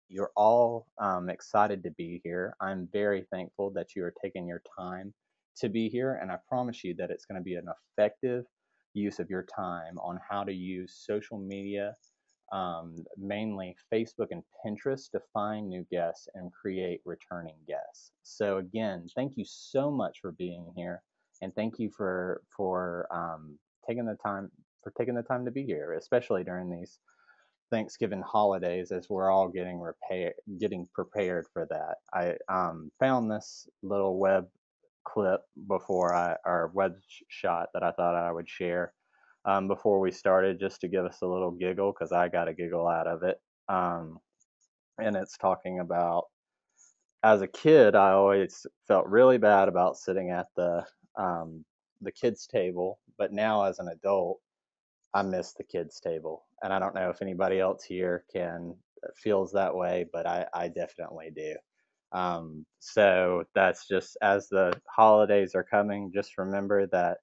You're all excited to be here. I'm very thankful that you are taking your time to be here, and I promise you that it's going to be an effective use of your time on how to use social media, mainly Facebook and Pinterest, to find new guests and create returning guests. So again, thank you so much for being here, and thank you for taking the time to be here, especially during these Thanksgiving holidays as we're all getting prepared for that. I found this little web clip or web shot that I thought I would share before we started, just to give us a little giggle, because I got a giggle out of it. Um, and it's talking about, as a kid, I always felt really bad about sitting at the kids table, but now as an adult, I miss the kids table. And I don't know if anybody else here can feels that way, but I definitely do. So that's just, as the holidays are coming, just remember that,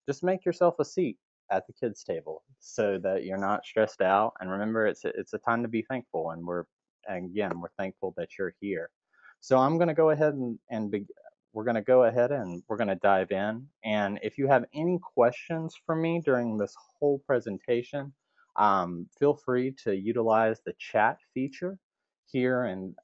just make yourself a seat at the kids table so that you're not stressed out. And remember, it's a time to be thankful, and we're thankful that you're here. So I'm going to go ahead we're going to go ahead and we're going to dive in. And if you have any questions for me during this whole presentation, feel free to utilize the chat feature here and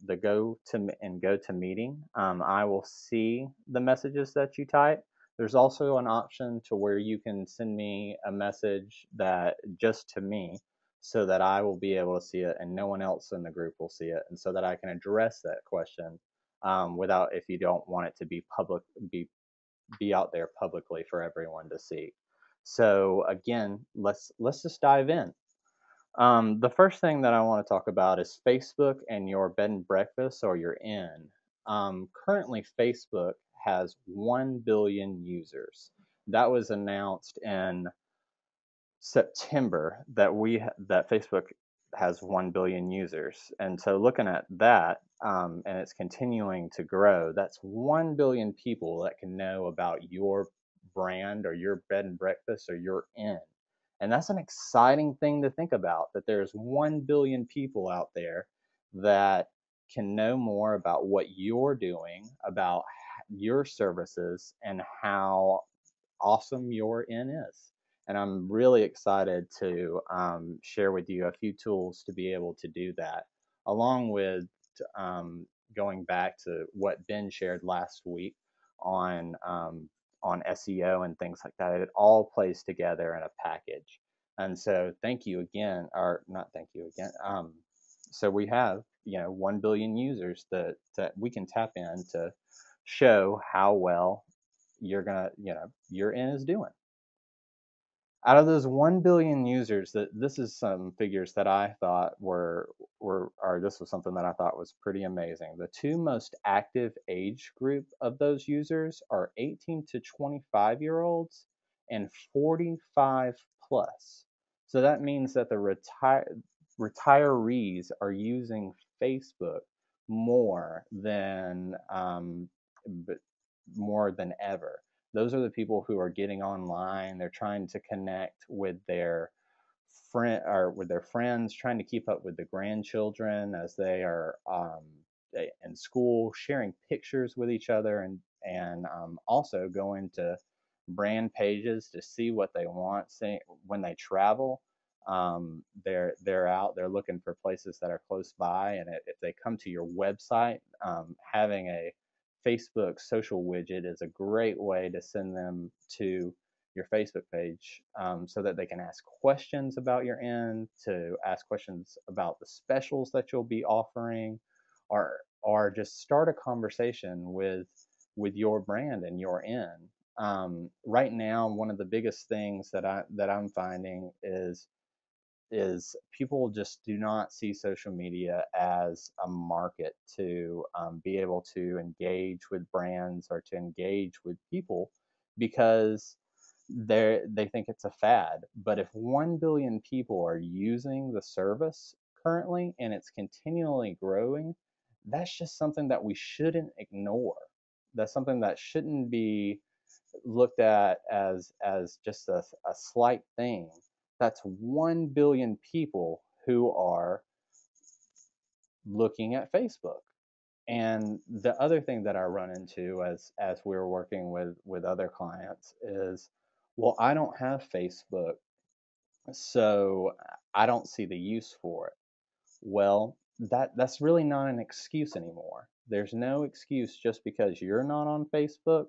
the go to meeting. I will see the messages that you type. There's also an option to where you can send me a message that just to me, so that I will be able to see it and no one else in the group will see it, and so that I can address that question without, if you don't want it to be be out there publicly for everyone to see. So again, let's just dive in. The first thing that I want to talk about is Facebook and your bed and breakfast, or your inn. Currently, Facebook has 1 billion users. That was announced in September, that Facebook has 1 billion users. And so looking at that, and it's continuing to grow, that's 1 billion people that can know about your brand or your bed and breakfast or your inn. And that's an exciting thing to think about, that there's 1 billion people out there that can know more about what you're doing, about your services, and how awesome your inn is. And I'm really excited to share with you a few tools to be able to do that, along with um, going back to what Ben shared last week on SEO and things like that. It all plays together in a package. And so thank you again, or not thank you again. So we have 1 billion users that we can tap in to show how well your inn is doing. Out of those 1 billion users, that this is some figures that I thought or this was something that I thought was pretty amazing. The two most active age group of those users are 18 to 25-year-olds and 45 plus. So that means that the retirees are using Facebook more than more than ever. Those are the people who are getting online. They're trying to connect with their friends, trying to keep up with the grandchildren as they are in school, sharing pictures with each other, and also going to brand pages to see what they want. When they travel, they're out. They're looking for places that are close by, and if they come to your website, having a Facebook social widget is a great way to send them to your Facebook page, so that they can ask questions about your inn, to ask questions about the specials that you'll be offering, or just start a conversation with your brand and your inn. Right now, one of the biggest things that I'm finding is people just do not see social media as a market to be able to engage with brands or to engage with people, because they think it's a fad. But if 1 billion people are using the service currently and it's continually growing, that's just something that we shouldn't ignore. That's something that shouldn't be looked at as just a slight thing. That's 1 billion people who are looking at Facebook. And the other thing that I run into as we're working with other clients is, well, I don't have Facebook, so I don't see the use for it. Well, that's really not an excuse anymore. There's no excuse just because you're not on Facebook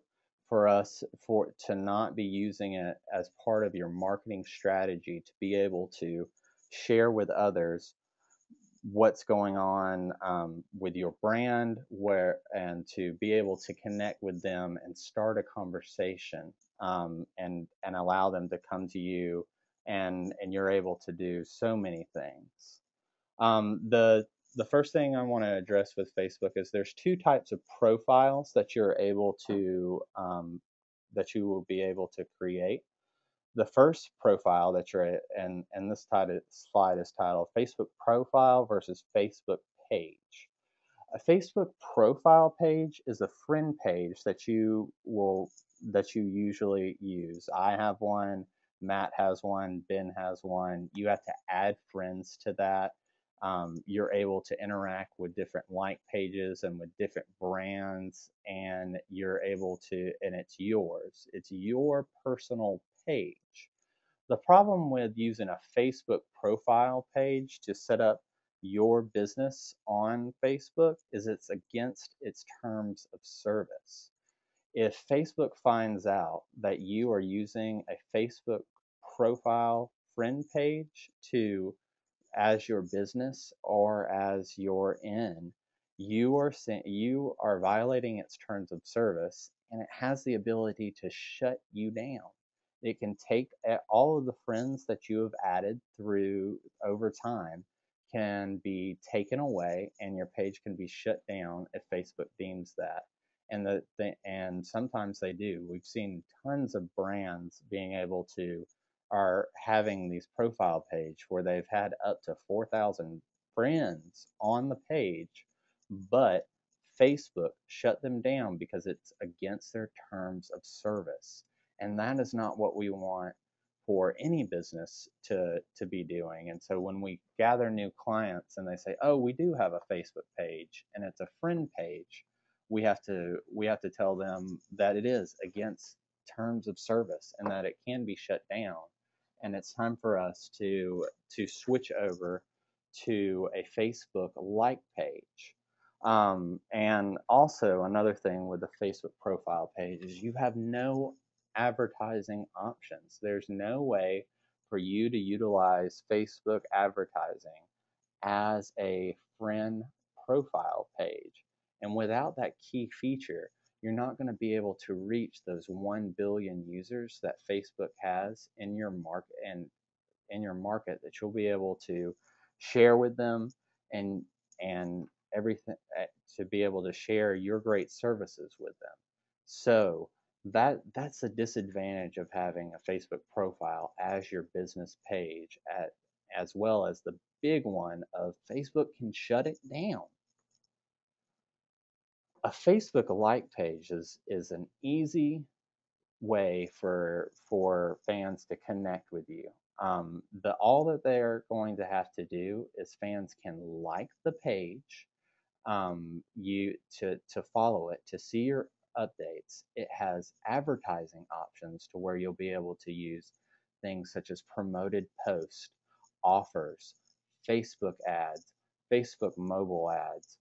for us for to not be using it as part of your marketing strategy to be able to share with others what's going on with your brand, where and to be able to connect with them and start a conversation, and allow them to come to you, and you're able to do so many things. The first thing I want to address with Facebook is there's two types of profiles that you're able to that you will be able to create. The first profile that you're and this slide is titled Facebook profile versus Facebook page. A Facebook profile page is a friend page that you usually use. I have one, Matt has one, Ben has one. You have to add friends to that. You're able to interact with different like pages and with different brands, and you're able to, and it's yours. It's your personal page. The problem with using a Facebook profile page to set up your business on Facebook is it's against its terms of service. If Facebook finds out that you are using a Facebook profile friend page to as your business or as your in, you are violating its terms of service, and it has the ability to shut you down. It can take all of the friends that you have added through over time can be taken away, and your page can be shut down if Facebook deems that. And sometimes they do. We've seen tons of brands being able to are having these profile page where they've had up to 4,000 friends on the page, but Facebook shut them down because it's against their terms of service. And that is not what we want for any business to be doing. And so when we gather new clients and they say, "Oh, we do have a Facebook page and it's a friend page," we have to tell them that it is against terms of service and that it can be shut down, and it's time for us to switch over to a Facebook like page. And also another thing with the Facebook profile page is you have no advertising options. There's no way for you to utilize Facebook advertising as a friend profile page. And without that key feature, you're not going to be able to reach those 1 billion users that Facebook has in your market, and in your market that you'll be able to share with them, and everything, to be able to share your great services with them. So that's a disadvantage of having a Facebook profile as your business page, as well as the big one of Facebook can shut it down. A Facebook like page is an easy way for fans to connect with you. The all that they're going to have to do is fans can like the page, you to follow it, to see your updates. It has advertising options to where you'll be able to use things such as promoted posts, offers, Facebook ads, Facebook mobile ads,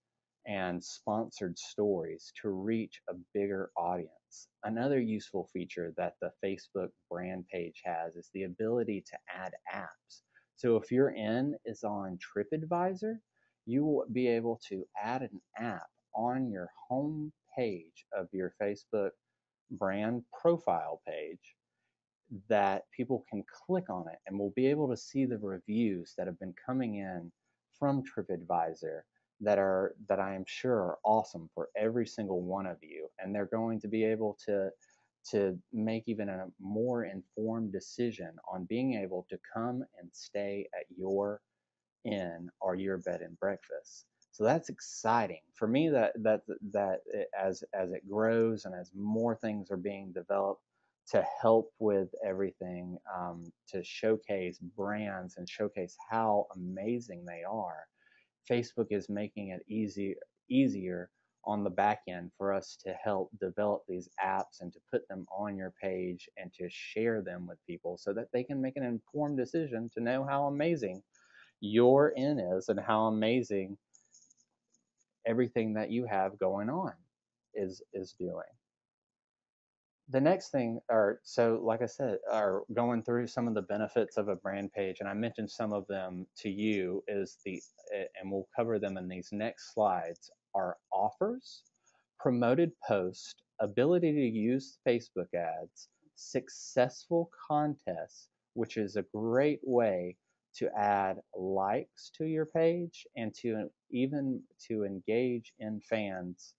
and sponsored stories to reach a bigger audience. Another useful feature that the Facebook brand page has is the ability to add apps. So if your in is on TripAdvisor, you will be able to add an app on your home page of your Facebook brand profile page that people can click on it and will be able to see the reviews that have been coming in from TripAdvisor that I am sure are awesome for every single one of you, and they're going to be able to make even a more informed decision on being able to come and stay at your inn or your bed and breakfast. So that's exciting for me. As it grows and as more things are being developed to help with everything, to showcase brands and showcase how amazing they are, Facebook is making it easier on the back end for us to help develop these apps and to put them on your page and to share them with people so that they can make an informed decision to know how amazing your in is and how amazing everything that you have going on is doing. The next thing are, so like I said, are going through some of the benefits of a brand page, and I mentioned some of them to you, is and we'll cover them in these next slides, are offers, promoted post, ability to use Facebook ads, successful contests, which is a great way to add likes to your page and to even to engage in fans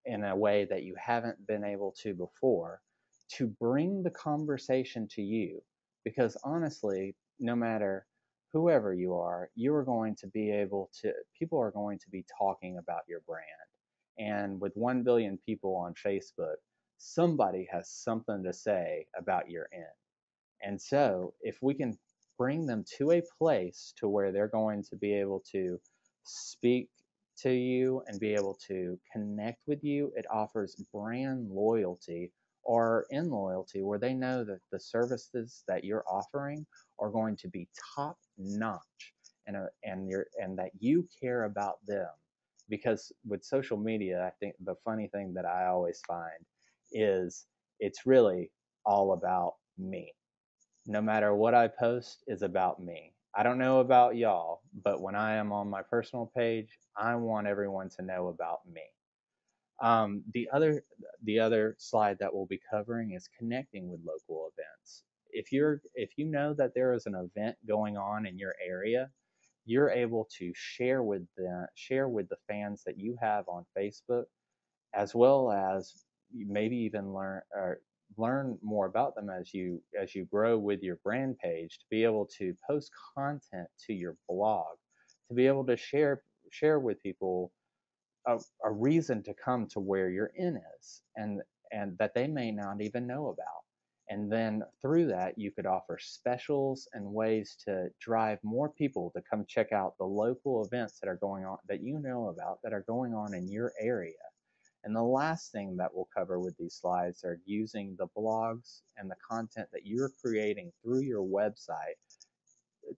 in a way that you haven't been able to before, to bring the conversation to you. Because honestly, no matter whoever you are going to be able to, people are going to be talking about your brand. And with 1 billion people on Facebook, somebody has something to say about your end. And so if we can bring them to a place to where they're going to be able to speak to you and be able to connect with you, it offers brand loyalty or in loyalty where they know that the services that you're offering are going to be top notch and that you care about them. Because with social media, I think the funny thing that I always find is it's really all about me. No matter what I post is about me. I don't know about y'all, but when I am on my personal page, I want everyone to know about me. The other slide that we'll be covering is connecting with local events. If you know that there is an event going on in your area, you're able to share with the fans that you have on Facebook, as well as maybe even learn more about them as you grow with your brand page, to be able to post content to your blog, to be able to share with people a reason to come to where your in is, and that they may not even know about. And then through that, you could offer specials and ways to drive more people to come check out the local events that are going on, that you know about, that are going on in your area. And the last thing that we'll cover with these slides are using the blogs and the content that you're creating through your website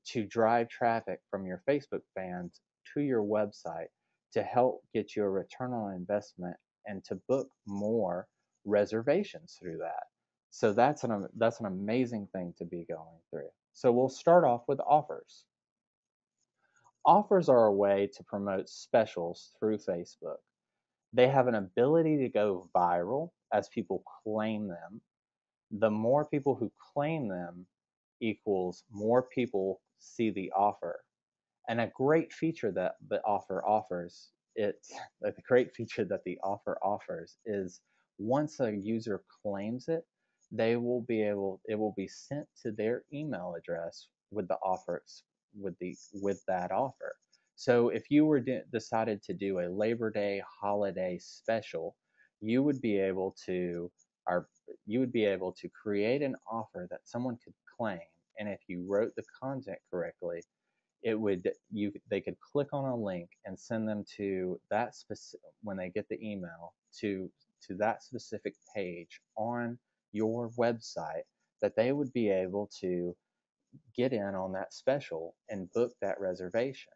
to drive traffic from your Facebook fans to your website to help get you a return on investment and to book more reservations through that. So that's an amazing thing to be going through. So we'll start off with offers. Offers are a way to promote specials through Facebook. They have an ability to go viral as people claim them. The more people who claim them equals more people see the offer. And a great feature that the offer offers, the great feature that the offer offers is once a user claims it, it will be sent to their email address with the offers with that offer. So if you were decided to do a Labor Day holiday special, you would be able to or you would be able to create an offer that someone could claim, and if you wrote the content correctly, it would they could click on a link and send them to that specific, when they get the email, to that specific page on your website, that they would be able to get in on that special and book that reservation.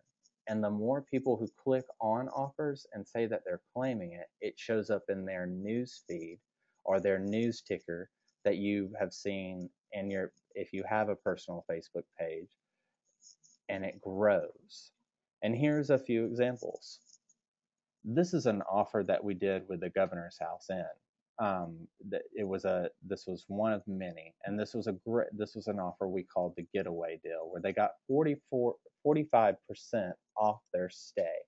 And the more people who click on offers and say that they're claiming it, it shows up in their news feed or their news ticker that you have seen in your, if you have a personal Facebook page, and it grows. And here's a few examples. This is an offer that we did with the Governor's House Inn. This was one of many, and this was an offer we called the Getaway Deal, where they got 45% off their stay.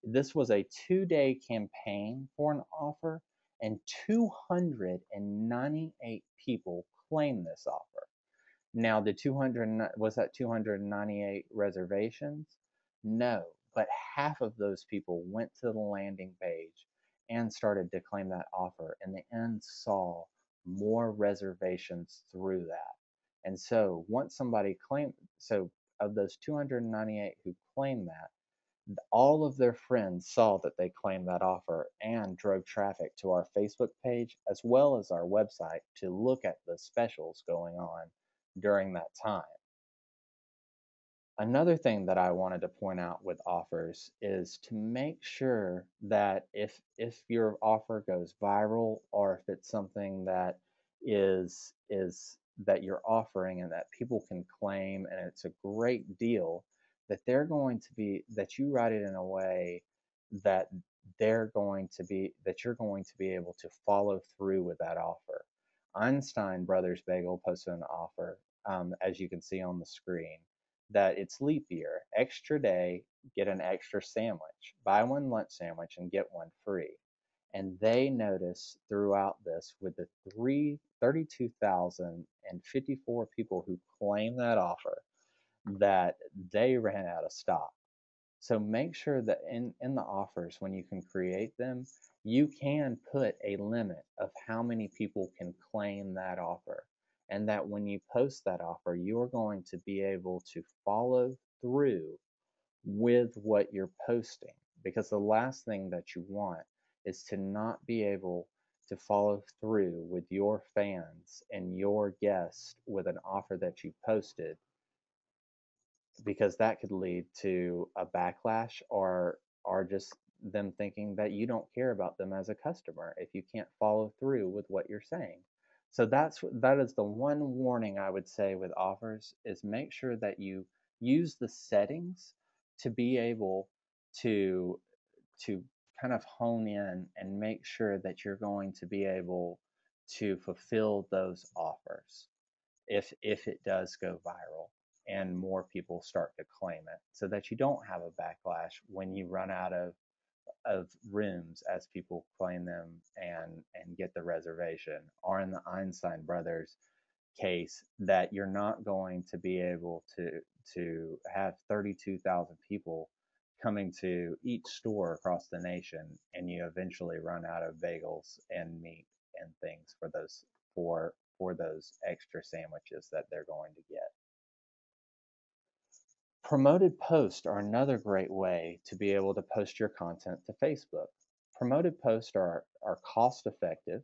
This was a 2-day campaign for an offer, and 298 people claimed this offer. Now, was that 298 reservations? No, but half of those people went to the landing page and started to claim that offer, and the end saw more reservations through that. And so once somebody claimed, so of those 298 who claimed that, All of their friends saw that they claimed that offer and drove traffic to our Facebook page as well as our website to look at the specials going on during that time. Another thing that I wanted to point out with offers is to make sure that if your offer goes viral, or if it's something that is that you're offering and that people can claim and it's a great deal, that you write it in a way that you're going to be able to follow through with that offer. Einstein Brothers Bagel posted an offer, as you can see on the screen, that it's leap year, extra day, get an extra sandwich, buy one lunch sandwich and get one free. And they notice throughout this, with the 32,054 people who claim that offer, that they ran out of stock. So make sure that in the offers, when you can create them, you can put a limit of how many people can claim that offer. And that when you post that offer, you're going to be able to follow through with what you're posting. Because the last thing that you want is to not be able to follow through with your fans and your guests with an offer that you posted, because that could lead to a backlash, or just them thinking that you don't care about them as a customer if you can't follow through with what you're saying. So that is the one warning I would say with offers, is make sure that you use the settings to be able to to kind of hone in and make sure that you're going to be able to fulfill those offers if it does go viral and more people start to claim it, so that you don't have a backlash when you run out of rooms as people claim them and get the reservation, or in the Einstein brothers case, that you're not going to be able to have 32,000 people coming to each store across the nation, and you eventually run out of bagels and meat and things for those extra sandwiches that they're going to get. Promoted posts are another great way to be able to post your content to Facebook. Promoted posts are cost effective.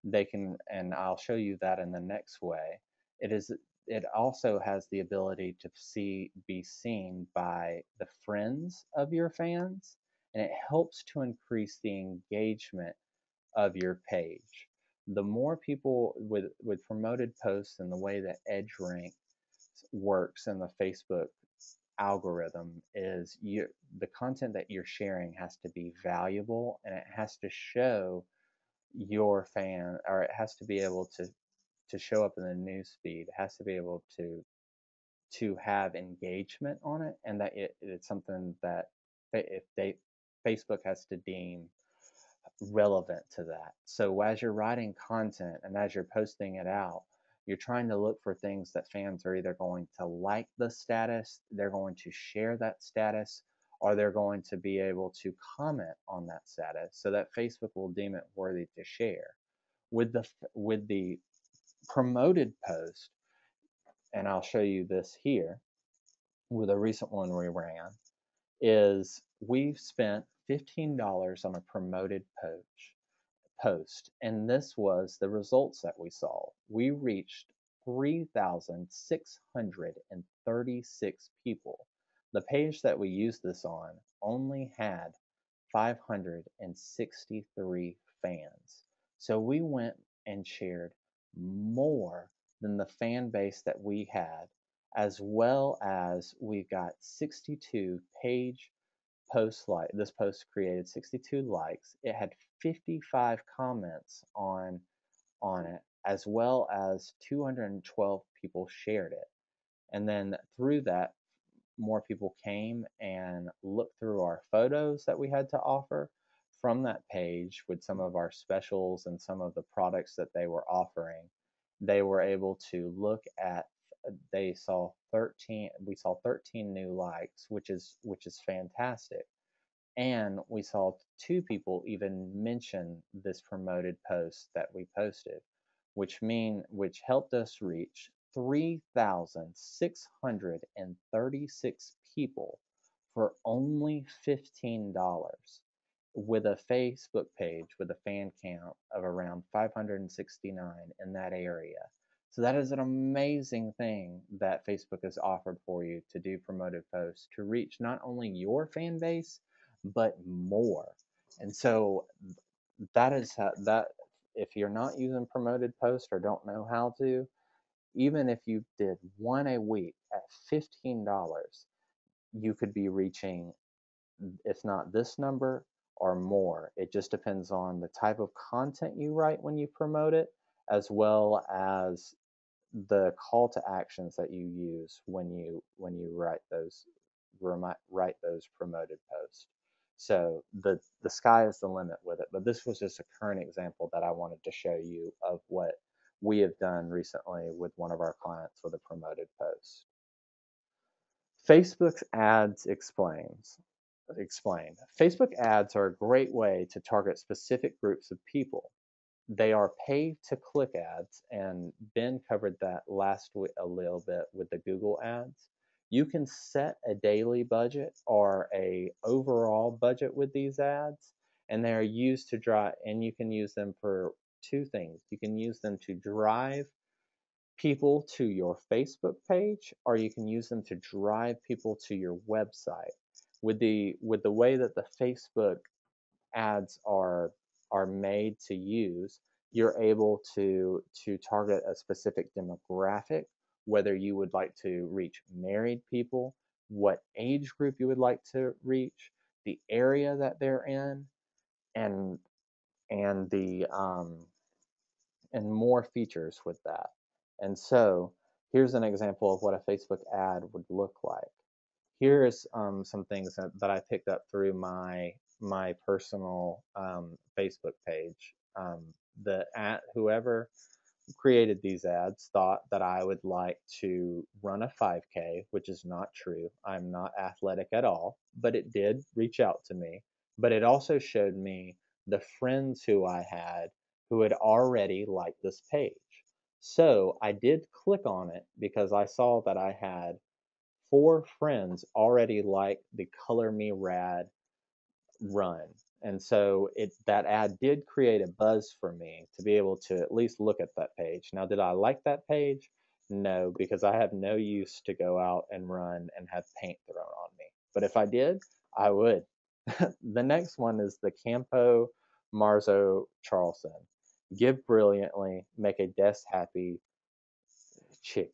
They can, and I'll show you that in the next way. It also has the ability to be seen by the friends of your fans, and it helps to increase the engagement of your page. The more people with promoted posts, and the way that EdgeRank works in the Facebook algorithm, is the content that you're sharing has to be valuable, and it has to show your fan, or it has to be able to show up in the news feed. It has to be able to have engagement on it, and that it's something that if they Facebook has to deem relevant to that. So as you're writing content and as you're posting it out, you're trying to look for things that fans are either going to like the status, they're going to share that status, or they're going to be able to comment on that status, so that Facebook will deem it worthy to share. With the promoted post, and I'll show you this here with a recent one we ran, is we've spent $15 on a promoted post, and this was the results that we saw. We reached 3,636 people. The page that we used this on only had 563 fans. So we went and shared more than the fan base that we had, as well as we got 62 page posts. Like this post created 62 likes. It had 55 comments on it, as well as 212 people shared it. And then through that, more people came and looked through our photos that we had to offer from that page with some of our specials and some of the products that they were offering. They were able to look at, we saw 13 new likes, which is fantastic. And we saw 2 people even mention this promoted post that we posted, which helped us reach 3,636 people for only $15 with a Facebook page with a fan count of around 569 in that area. So that is an amazing thing that Facebook has offered for you to do promoted posts to reach not only your fan base, but more. And so that is how that if you're not using promoted posts or don't know how to, even if you did one a week at $15, you could be reaching, if not this number or more. It just depends on the type of content you write when you promote it, as well as the call to actions that you use when you write those promoted posts. So the sky is the limit with it. But this was just a current example that I wanted to show you of what we have done recently with one of our clients with a promoted post. Facebook ads explained. Facebook ads are a great way to target specific groups of people. They are pay to click ads, and Ben covered that last week a little bit with the Google ads. You can set a daily budget or a overall budget with these ads, and they are used to drive, and you can use them for two things. You can use them to drive people to your Facebook page, or you can use them to drive people to your website. With the way that the Facebook ads are made to use, you're able to target a specific demographic, whether you would like to reach married people, what age group you would like to reach, the area that they're in, and the and more features with that. And so here's an example of what a Facebook ad would look like. Here's some things that I picked up through my personal Facebook page. Whoever created these ads thought that I would like to run a 5K, which is not true. I'm not athletic at all, but it did reach out to me. But it also showed me the friends who I had who had already liked this page. So I did click on it because I saw that I had 4 friends already like the Color Me Rad run. And so that ad did create a buzz for me to be able to at least look at that page. Now, did I like that page? No, because I have no use to go out and run and have paint thrown on me. But if I did, I would. The next one is the Campo Marzo Charleston. Give brilliantly, make a desk happy chick.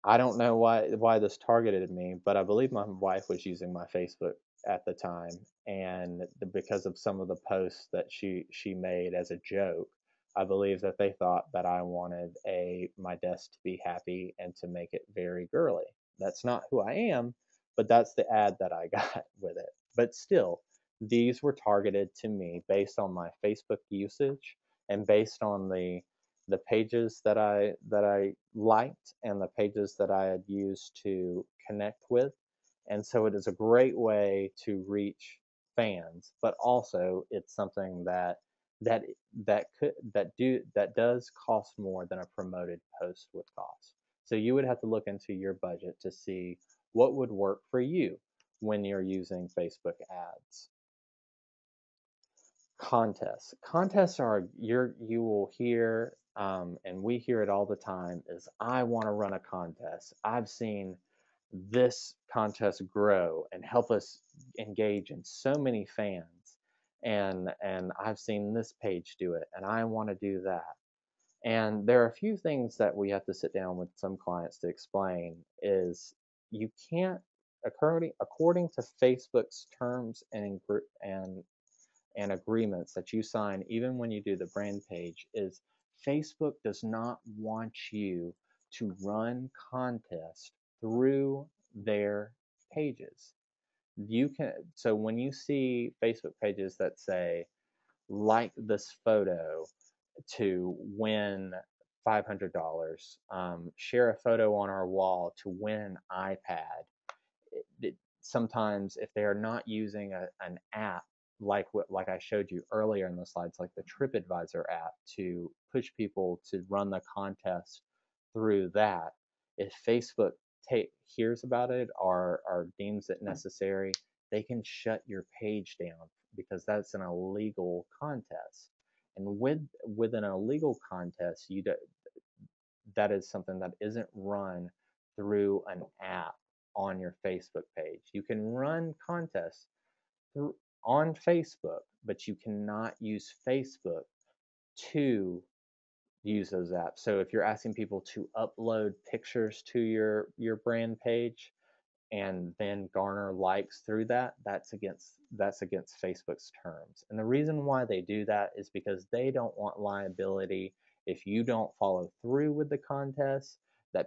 I don't know why this targeted me, but I believe my wife was using my Facebook at the time, and because of some of the posts that she made as a joke, I believe that they thought that I wanted my desk to be happy and to make it very girly. That's not who I am, but that's the ad that I got with it. But still, these were targeted to me based on my Facebook usage and based on the pages that I liked and the pages that I had used to connect with. And so it is a great way to reach fans, but also it's something that that does cost more than a promoted post would cost. So you would have to look into your budget to see what would work for you when you're using Facebook ads. Contests are you will hear, and we hear it all the time, is I want to run a contest. I've seen this contest grow and help us engage in so many fans, and I've seen this page do it, and I want to do that. And there are a few things that we have to sit down with some clients to explain. Is you can't, according to Facebook's terms and agreements that you sign, even when you do the brand page, is Facebook does not want you to run contests through their pages. So when you see Facebook pages that say, like this photo to win $500, share a photo on our wall to win an iPad, sometimes if they are not using an app like I showed you earlier in the slides, like the TripAdvisor app, to push people to run the contest through that, if Facebook hears about it or deems it necessary, they can shut your page down because that's an illegal contest. And with an illegal contest, that is something that isn't run through an app on your Facebook page. You can run contests through on Facebook, but you cannot use Facebook to use those apps. So if you're asking people to upload pictures to your brand page and then garner likes through that, that's against Facebook's terms. And the reason why they do that is because they don't want liability if you don't follow through with the contest, that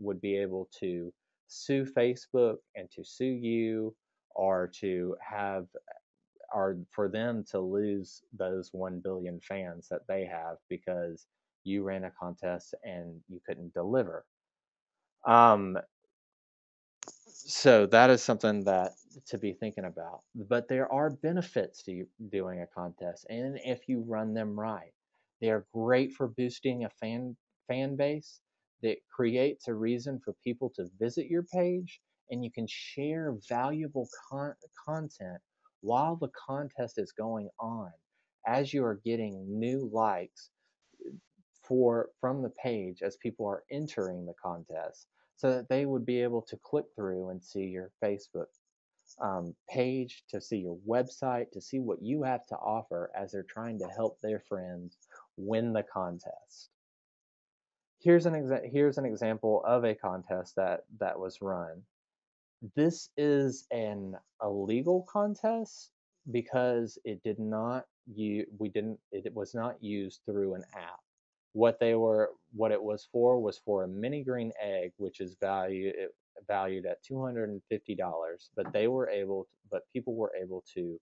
would be able to sue Facebook and to sue you, or to have or for them to lose those 1 billion fans that they have because you ran a contest and you couldn't deliver. Um, so that is something that to be thinking about. But there are benefits to you doing a contest, and if you run them right, they are great for boosting a fan base. That creates a reason for people to visit your page, and you can share valuable content while the contest is going on, as you are getting new likes from the page as people are entering the contest, so that they would be able to click through and see your Facebook page, to see your website, to see what you have to offer as they're trying to help their friends win the contest. Here's an example of a contest that was run. This is an illegal contest because it was not used through an app. What it was for a mini green egg, which is valued at $250, but people were able to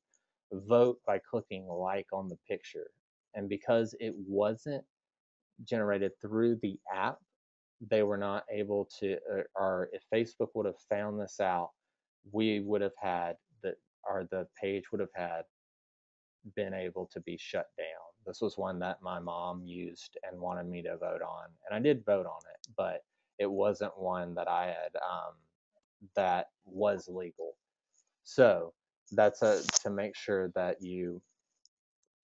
vote by clicking like on the picture. And because it wasn't generated through the app, they were not able to, or if Facebook would have found this out, we would have had the page would have had been able to be shut down. This was one that my mom used and wanted me to vote on, and I did vote on it, but it wasn't one that I had that was legal. So that's to make sure that you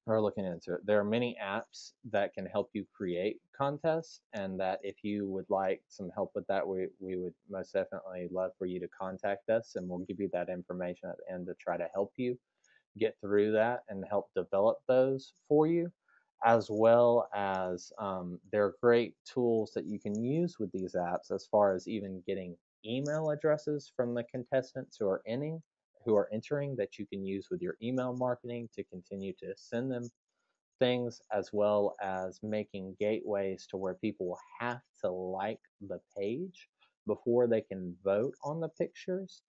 are looking into it. There are many apps that can help you create contests, and that if you would like some help with that, we would most definitely love for you to contact us, and we'll give you that information at the end to try to help you get through that and help develop those for you, as well as there are great tools that you can use with these apps, as far as even getting email addresses from the contestants who are entering, that you can use with your email marketing to continue to send them things, as well as making gateways to where people have to like the page before they can vote on the pictures,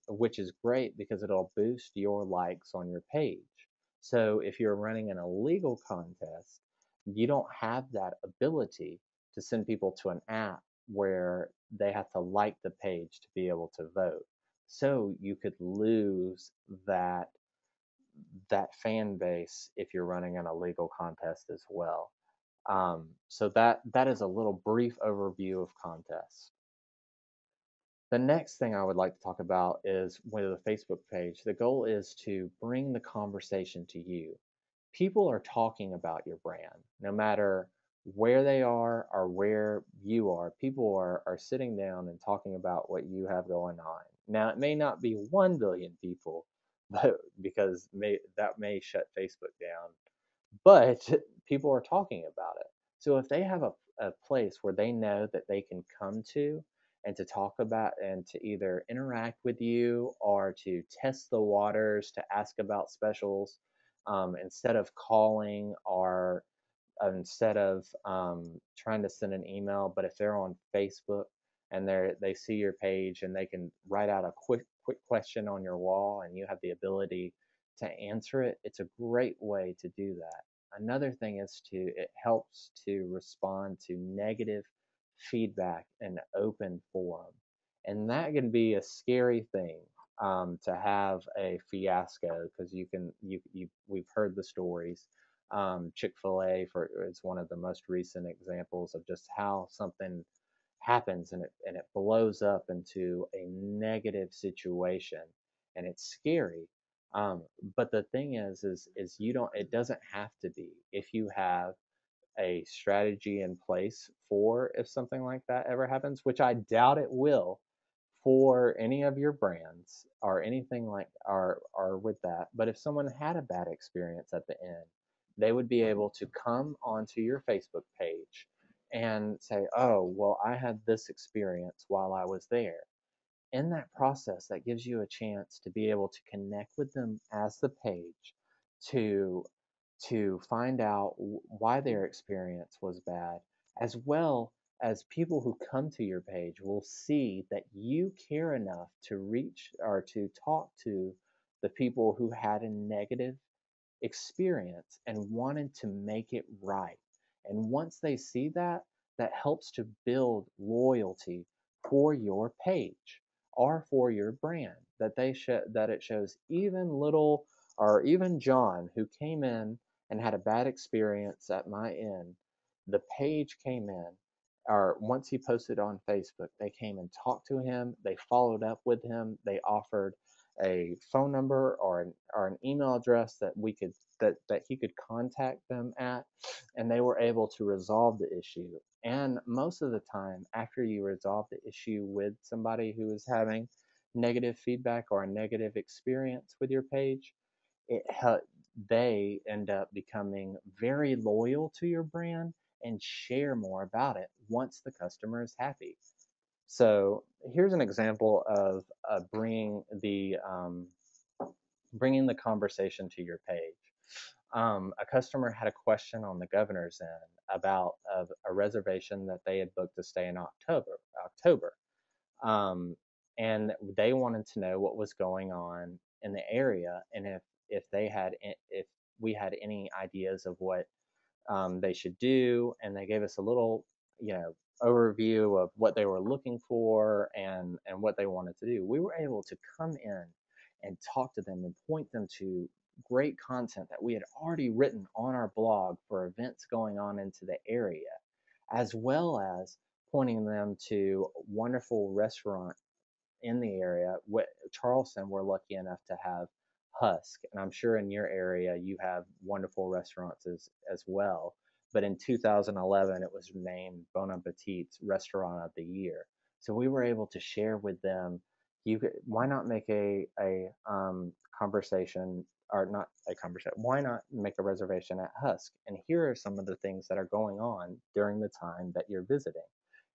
which is great because it'll boost your likes on your page. So if you're running an illegal contest, you don't have that ability to send people to an app where they have to like the page to be able to vote. So you could lose that fan base if you're running an illegal contest as well. So that is a little brief overview of contests. The next thing I would like to talk about is with the Facebook page. The goal is to bring the conversation to you. People are talking about your brand, no matter where they are or where you are. People are sitting down and talking about what you have going on. Now, it may not be 1 billion people, but because that may shut Facebook down, but people are talking about it. So if they have a place where they know that they can come to and to talk about and to either interact with you or to test the waters, to ask about specials, instead of calling, or instead of trying to send an email, but if they're on Facebook and they see your page and they can write out a quick question on your wall and you have the ability to answer it, it's a great way to do that. Another thing is it helps to respond to negative feedback in open forum, and that can be a scary thing, to have a fiasco, because we've heard the stories. Chick-fil-A is one of the most recent examples of just how something happens and it blows up into a negative situation, and it's scary. But the thing is you don't, it doesn't have to be. If you have a strategy in place for if something like that ever happens, which I doubt it will for any of your brands or anything like or with that. But if someone had a bad experience at the end, they would be able to come onto your Facebook page and say, "Oh, well, I had this experience while I was there." In that process, that gives you a chance to be able to connect with them as the page to find out why their experience was bad, as well as people who come to your page will see that you care enough to reach or to talk to the people who had a negative experience and wanted to make it right. And once they see that, that helps to build loyalty for your page or for your brand. That that it shows even little or even John who came in and had a bad experience at my end, the page came in, or once he posted on Facebook, they came and talked to him, they followed up with him, they offered a phone number or an email address that we could that he could contact them at, and they were able to resolve the issue. And most of the time, after you resolve the issue with somebody who is having negative feedback or a negative experience with your page, it they end up becoming very loyal to your brand and share more about it once the customer is happy. So here's an example of bringing the conversation to your page. A customer had a question on the governor's end about a reservation that they had booked to stay in October, um, and they wanted to know what was going on in the area, and if we had any ideas of what they should do, and they gave us a little, overview of what they were looking for and what they wanted to do. We were able to come in and talk to them and point them to great content that we had already written on our blog for events going on into the area, as well as pointing them to wonderful restaurant in the area. Charleston, we're lucky enough to have Husk, and I'm sure in your area you have wonderful restaurants as well. But in 2011, it was named Bon Appetit's Restaurant of the Year. So we were able to share with them. Why not make a conversation, or not a conversation? Why not make a reservation at Husk? And here are some of the things that are going on during the time that you're visiting.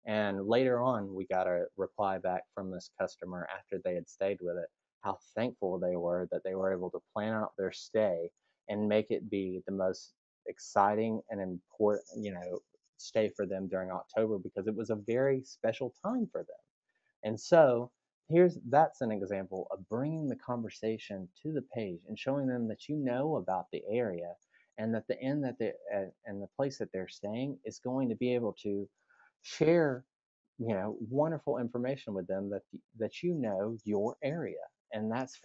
And later on, we got a reply back from this customer after they had stayed with it, how thankful they were that they were able to plan out their stay and make it be the most exciting and important, stay for them during October, because it was a very special time for them. And so that's an example of bringing the conversation to the page and showing them that you know about the area, and that the inn that they and the place that they're staying is going to be able to share, wonderful information with them, that your area. And that's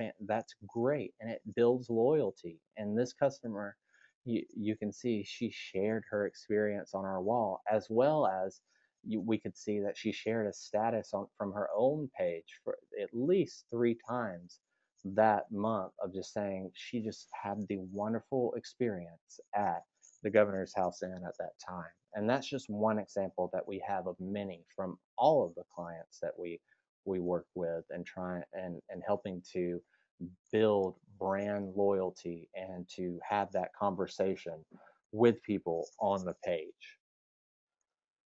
great, and it builds loyalty. And this customer, you can see she shared her experience on our wall, as well as we could see that she shared a status from her own page for at least 3 times that month, of just saying she just had the wonderful experience at the Governor's House Inn at that time. And that's just one example that we have of many from all of the clients that we work with, and try and helping to build brand loyalty and to have that conversation with people on the page.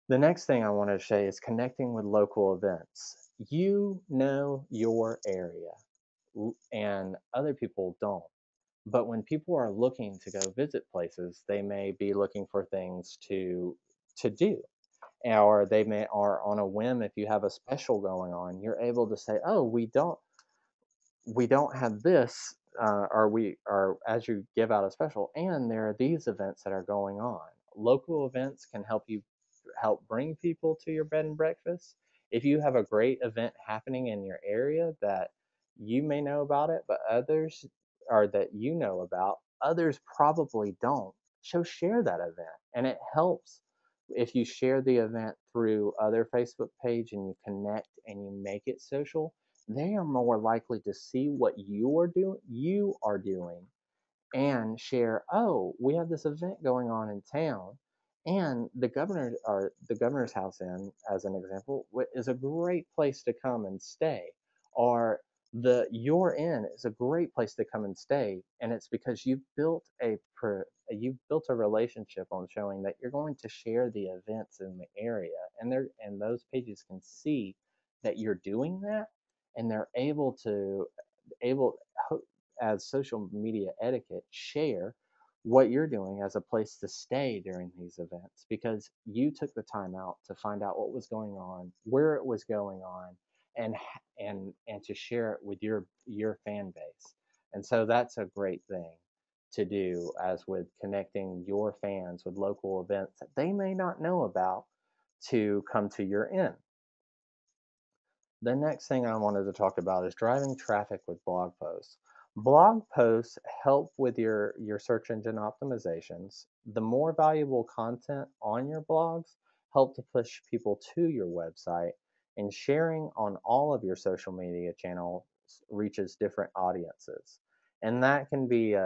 The next thing I want to say is connecting with local events. You know your area, and other people don't. But when people are looking to go visit places, they may be looking for things to do, or they may are on a whim. If you have a special going on, you're able to say, "Oh, we don't have this," or as you give out a special, and there are these events that are going on. Local events can help bring people to your bed and breakfast. If you have a great event happening in your area that you may know about it, but others, or that you know about, others probably don't. So share that event, and it helps if you share the event through other Facebook page and you connect and you make it social, they are more likely to see what you are doing and share, oh, we have this event going on in town, and the governor's house inn, as an example, is a great place to come and stay, or the your inn is a great place to come and stay, and it's because you've built a relationship on showing that you're going to share the events in the area, and those pages can see that you're doing that, and they're able as social media etiquette, share what you're doing as a place to stay during these events because you took the time out to find out what was going on, where it was going on, and to share it with your fan base. And so that's a great thing to do, as with connecting your fans with local events that they may not know about to come to your inn. The next thing I wanted to talk about is driving traffic with blog posts. Blog posts help with your search engine optimizations. The more valuable content on your blogs help to push people to your website, and sharing on all of your social media channels reaches different audiences. And that can be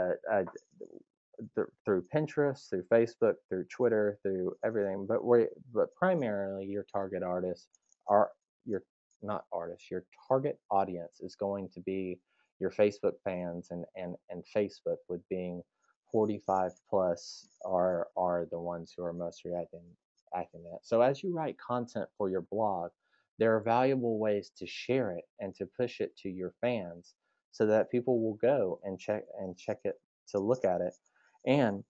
through Pinterest, through Facebook, through Twitter, through everything. But primarily your target artists are your not artists. Your target audience is going to be your Facebook fans, and Facebook, with being 45 plus, are the ones who are most reacting acting that. So as you write content for your blog, there are valuable ways to share it and to push it to your fans so that people will go and check it to look at it, and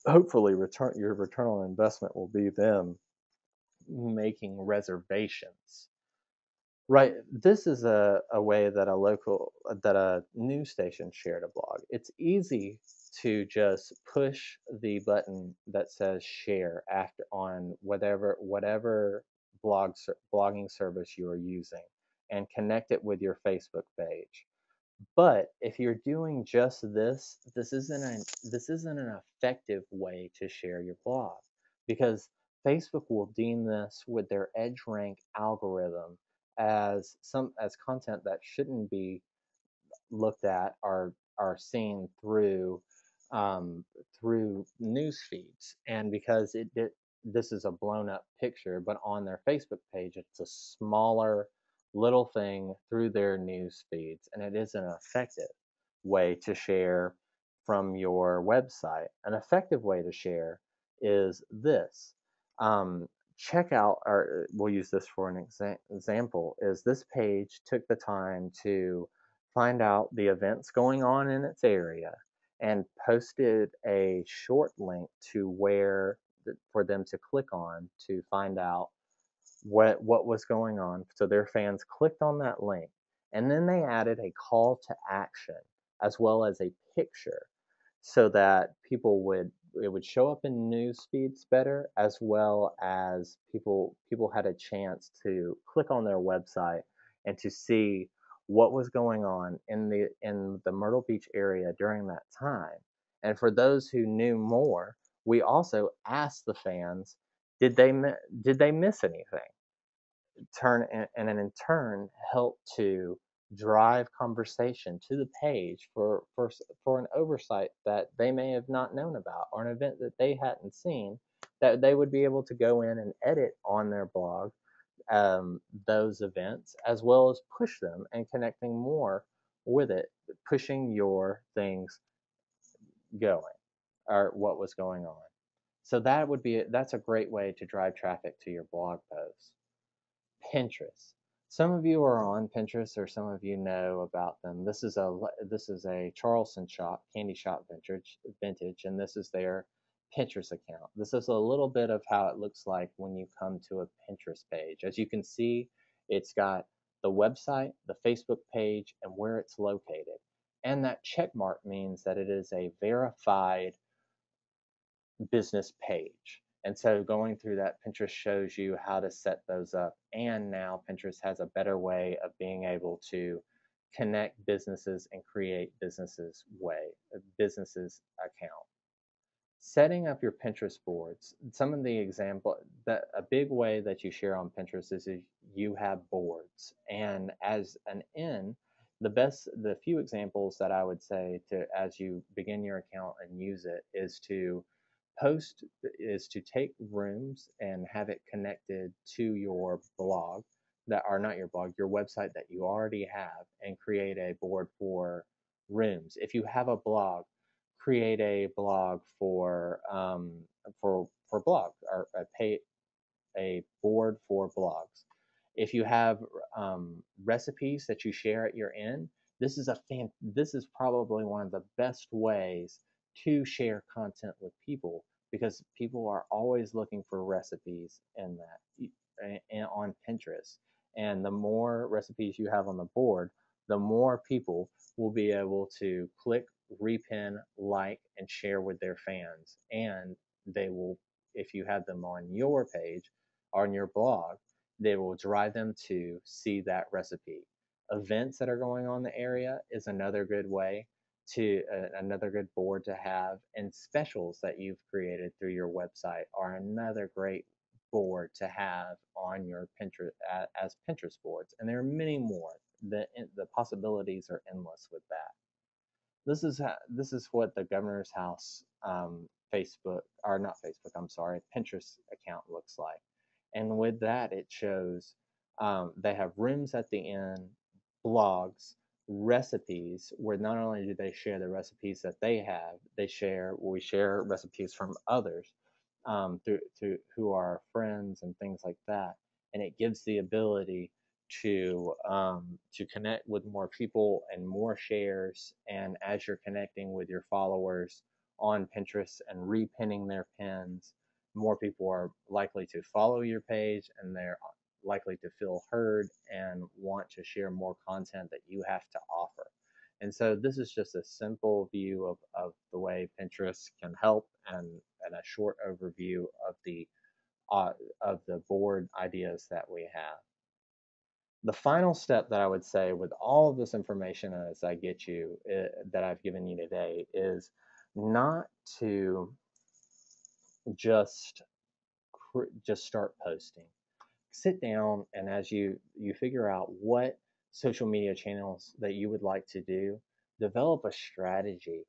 hopefully your return on investment will be them making reservations. Right. This is a way that a news station shared a blog. It's easy to just push the button that says share after on whatever blogging service you are using, and connect it with your Facebook page. But if you're doing just this isn't an effective way to share your blog, because Facebook will deem this with their EdgeRank algorithm as content that shouldn't be looked at, are seen um, through news feeds, and because this is a blown up picture, but on their Facebook page it's a smaller little thing through their news feeds, and it is an effective way to share from your website. An effective way to share is this. Check out, or we'll use this for an example, is this page took the time to find out the events going on in its area and posted a short link to where for them to click on to find out what was going on. So their fans clicked on that link, and then they added a call to action as well as a picture, so that it would show up in news feeds better, as well as people had a chance to click on their website and to see what was going on in the Myrtle Beach area during that time. And for those who knew more, we also asked the fans, did they miss anything? And in turn help to drive conversation to the page for an oversight that they may have not known about, or an event that they hadn't seen, that they would be able to go in and edit on their blog those events, as well as push them and connecting more with it, pushing your things going, or what was going on. So that's a great way to drive traffic to your blog posts. Pinterest. Some of you are on Pinterest, or some of you know about them. This is a Charleston shop, candy shop vintage, and this is their Pinterest account. This is a little bit of how it looks like when you come to a Pinterest page. As you can see, it's got the website, the Facebook page, and where it's located. And that check mark means that it is a verified business page. And so going through that, Pinterest shows you how to set those up. And now Pinterest has a better way of being able to connect businesses and create businesses account. Setting up your Pinterest boards. Some of the example that a big way that you share on Pinterest is you have boards. And as an in, the few examples that I would say to as you begin your account and use it post is to take rooms and have it connected to your blog that are not your blog, your website that you already have, and create a board for rooms. If you have a blog, create a blog for blog or a board for blogs. If you have recipes that you share at your end, this is probably one of the best ways to share content with people, because people are always looking for recipes in that and on Pinterest. And the more recipes you have on the board, the more people will be able to click, repin, like, and share with their fans. And they will, if you have them on your page, on your blog, they will drive them to see that recipe. Events that are going on in the area is another good way another good board to have, and specials that you've created through your website are another great board to have on your Pinterest as Pinterest boards. And there are many more. The possibilities are endless with that. This is what the governor's house Facebook, or not Facebook, I'm sorry, Pinterest account looks like. And with that, it shows they have rooms at the end, blogs, recipes, where not only do they share the recipes that they have, we share recipes from others through who are friends and things like that. And it gives the ability to connect with more people and more shares. And as you're connecting with your followers on Pinterest and repinning their pins, more people are likely to follow your page, and they're likely to feel heard and want to share more content that you have to offer. And so this is just a simple view of the way Pinterest can help, and a short overview of the board ideas that we have. The final step that I would say with all of this information as I get you that I've given you today is not to just just start posting. Sit down, and as you figure out what social media channels that you would like to do, develop a strategy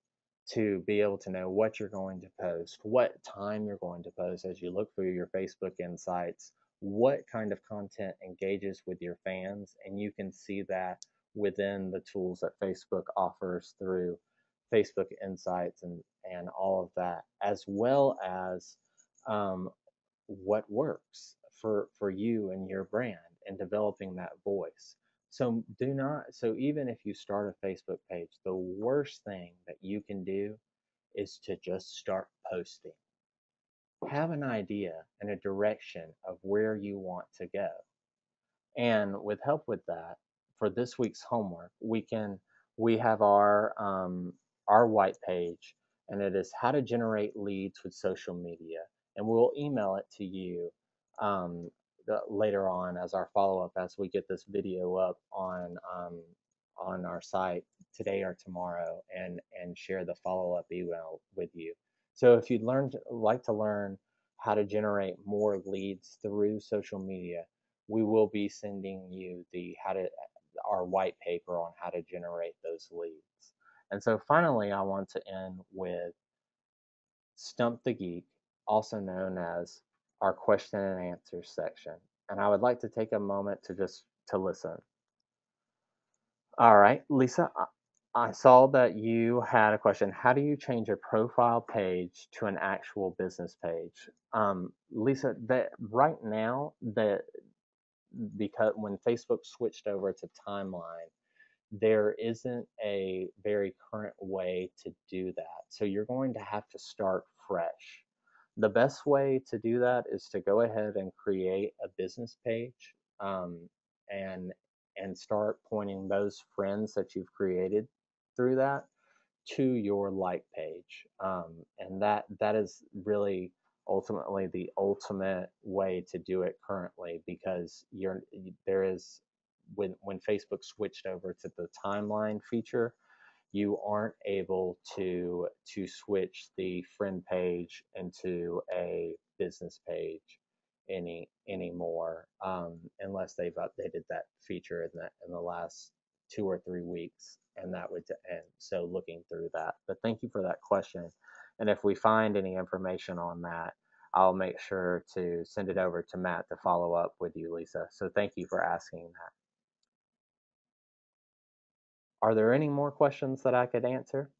to be able to know what you're going to post, what time you're going to post. As you look through your Facebook insights, what kind of content engages with your fans, and you can see that within the tools that Facebook offers through Facebook insights and all of that, as well as um, what works for you and your brand, and developing that voice. So even if you start a Facebook page, the worst thing that you can do is to just start posting. Have an idea and a direction of where you want to go. And with help with that, for this week's homework, we have our white page, and it is how to generate leads with social media, and we'll email it to you um, later on as our follow up, as we get this video up on our site today or tomorrow, and share the follow up email with you. So if you'd like to learn how to generate more leads through social media, we will be sending you our white paper on how to generate those leads. And so finally, I want to end with Stump the Geek, also known as our question and answer section. And I would like to take a moment to listen. All right, Lisa, I saw that you had a question. How do you change a profile page to an actual business page? Lisa, that right now, because when Facebook switched over to timeline, there isn't a very current way to do that. So you're going to have to start fresh. The best way to do that is to go ahead and create a business page, and start pointing those friends that you've created through that to your like page. And that is really ultimately the ultimate way to do it currently, because there is when Facebook switched over to the timeline feature, you aren't able to switch the friend page into a business page anymore, unless they've updated that feature in the last 2 or 3 weeks, and that would end. So looking through that. But thank you for that question. And if we find any information on that, I'll make sure to send it over to Matt to follow up with you, Lisa. So thank you for asking that. Are there any more questions that I could answer?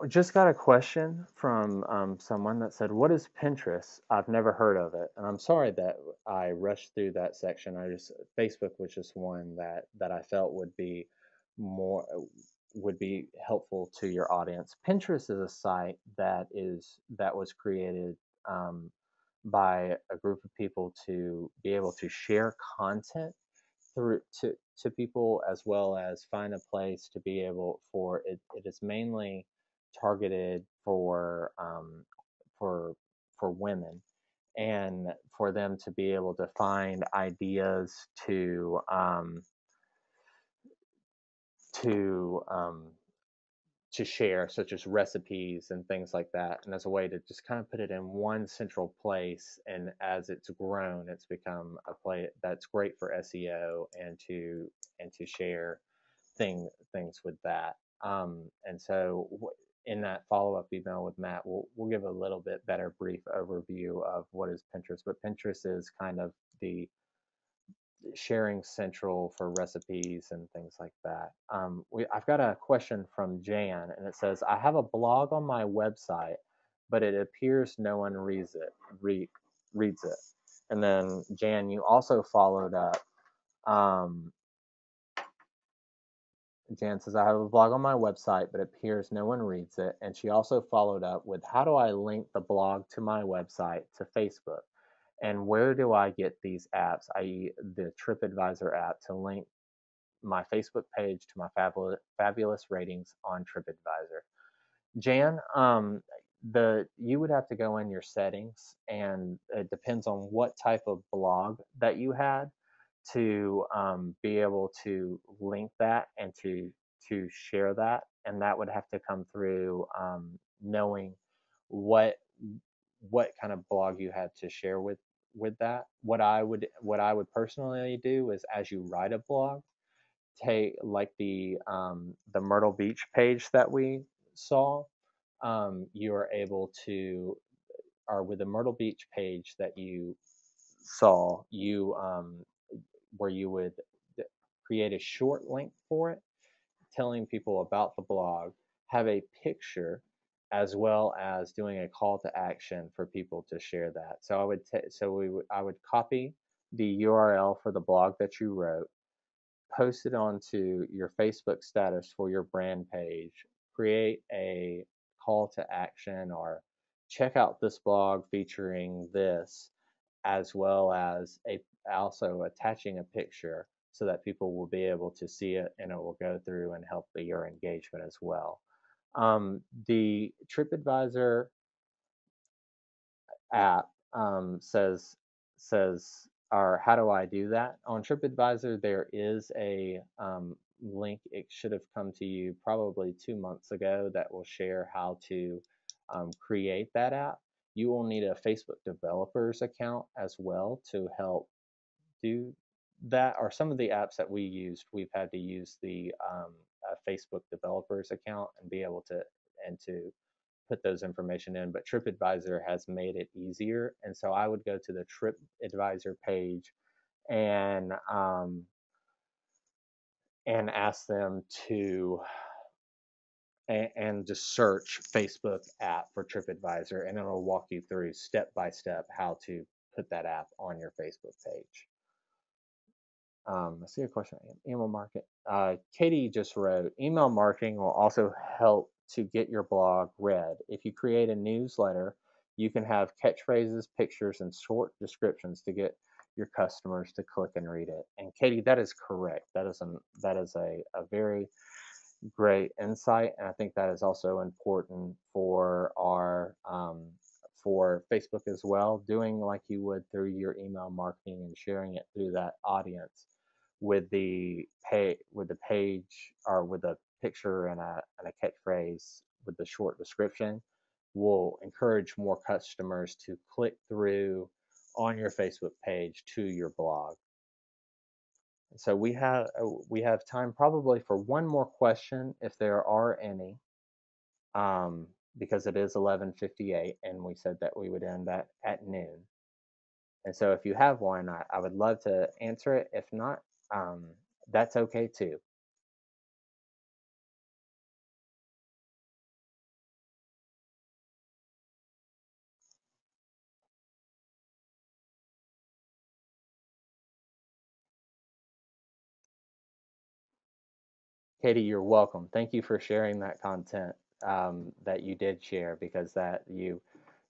Just got a question from someone that said, "What is Pinterest? I've never heard of it." And I'm sorry that I rushed through that section. Facebook was just one that I felt more would be helpful to your audience. Pinterest is a site that was created by a group of people to be able to share content through to people, as well as find a place to be able for it. It is mainly targeted for for women, and for them to be able to find ideas to to share, such as recipes and things like that. And as a way to just kind of put it in one central place. And as it's grown, it's become a play that's great for SEO and to share things with that. And so in that follow up email with Matt, we'll give a little bit better brief overview of what is Pinterest. But Pinterest is kind of the sharing central for recipes and things like that. I've got a question from Jan, and it says, "I have a blog on my website, but it appears no one reads it." And then Jan, you also followed up. Um, Jan says, "I have a blog on my website, but it appears no one reads it." And she also followed up with, "How do I link the blog to my website to Facebook? And where do I get these apps, i.e., the TripAdvisor app, to link my Facebook page to my fabulous ratings on TripAdvisor?" Jan, the you would have to go in your settings, and it depends on what type of blog that you had to be able to link that and to share that, and that would have to come through knowing what kind of blog you had to share with that. What I would personally do is, as you write a blog, take like the Myrtle Beach page that we saw. You are able to, or with the Myrtle Beach page that you saw, you where you would create a short link for it, telling people about the blog, have a picture, as well as doing a call to action for people to share that. So I would copy the URL for the blog that you wrote, post it onto your Facebook status for your brand page, create a call to action, or check out this blog featuring this, as well as also attaching a picture so that people will be able to see it, and it will go through and help your engagement as well. The TripAdvisor app says, or how do I do that? On TripAdvisor, there is a link. It should have come to you probably 2 months ago, that will share how to create that app. You will need a Facebook developers account as well to help do that. Or some of the apps that we used, we've had to use the Facebook developers account and be able to put those information in. But TripAdvisor has made it easier, and so I would go to the TripAdvisor page and ask them to and just search Facebook app for TripAdvisor, and it'll walk you through step by step how to put that app on your Facebook page. I see a question. Email market. Katie just wrote, "Email marketing will also help to get your blog read. If you create a newsletter, you can have catchphrases, pictures, and short descriptions to get your customers to click and read it. And Katie, that is correct. That is a very great insight, and I think that is also important for our for Facebook as well, doing like you would through your email marketing and sharing it through that audience with the page or with a picture and a catchphrase with the short description will encourage more customers to click through on your Facebook page to your blog. So we have time probably for one more question if there are any, because it is 11:58 and we said that we would end that at noon. And so if you have one, I would love to answer it. If not, that's okay too. Katie, you're welcome. Thank you for sharing that content that you did share, because that you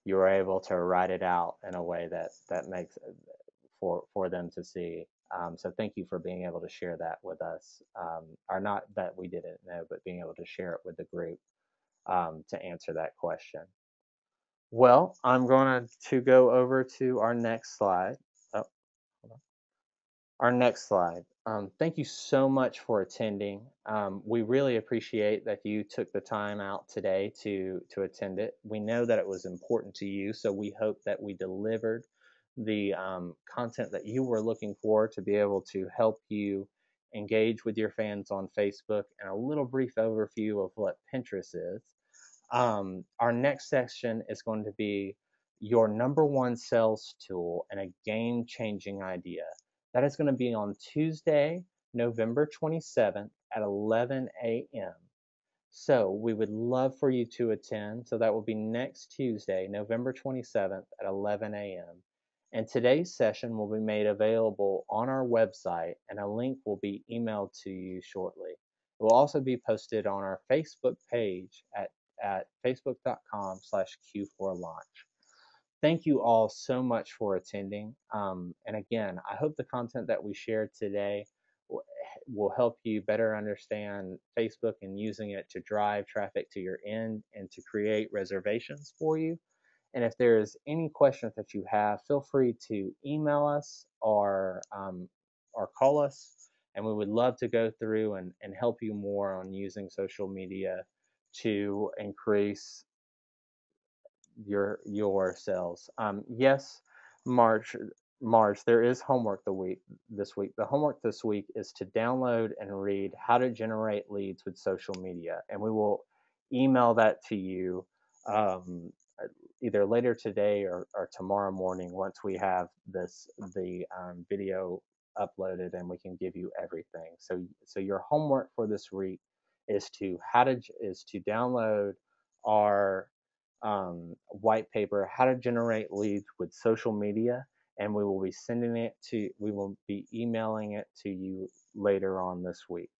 were able to write it out in a way that makes for them to see. So thank you for being able to share that with us, or not that we didn't know, but being able to share it with the group to answer that question. Well, I'm going to go over to our next slide. Oh, hold on. Our next slide. Thank you so much for attending. We really appreciate that you took the time out today to attend it. We know that it was important to you, so we hope that we delivered the content that you were looking for to be able to help you engage with your fans on Facebook, and a little brief overview of what Pinterest is. Our next section is going to be your number one sales tool and a game-changing idea. That is going to be on Tuesday, November 27th at 11 a.m. So we would love for you to attend. So that will be next Tuesday, November 27th at 11 a.m. And today's session will be made available on our website, and a link will be emailed to you shortly. It will also be posted on our Facebook page at facebook.com/Q4Launch. Thank you all so much for attending. And again, I hope the content that we shared today will help you better understand Facebook and using it to drive traffic to your end and to create reservations for you. And if there's any questions that you have, feel free to email us or call us, and we would love to go through and help you more on using social media to increase your sales. Yes, March, there is homework this week. The homework this week is to download and read How to Generate Leads with Social Media, and we will email that to you either later today or tomorrow morning once we have the video uploaded and we can give you everything. So your homework for this week is to download our white paper, How to Generate Leads with Social Media, and we will be emailing it to you later on this week.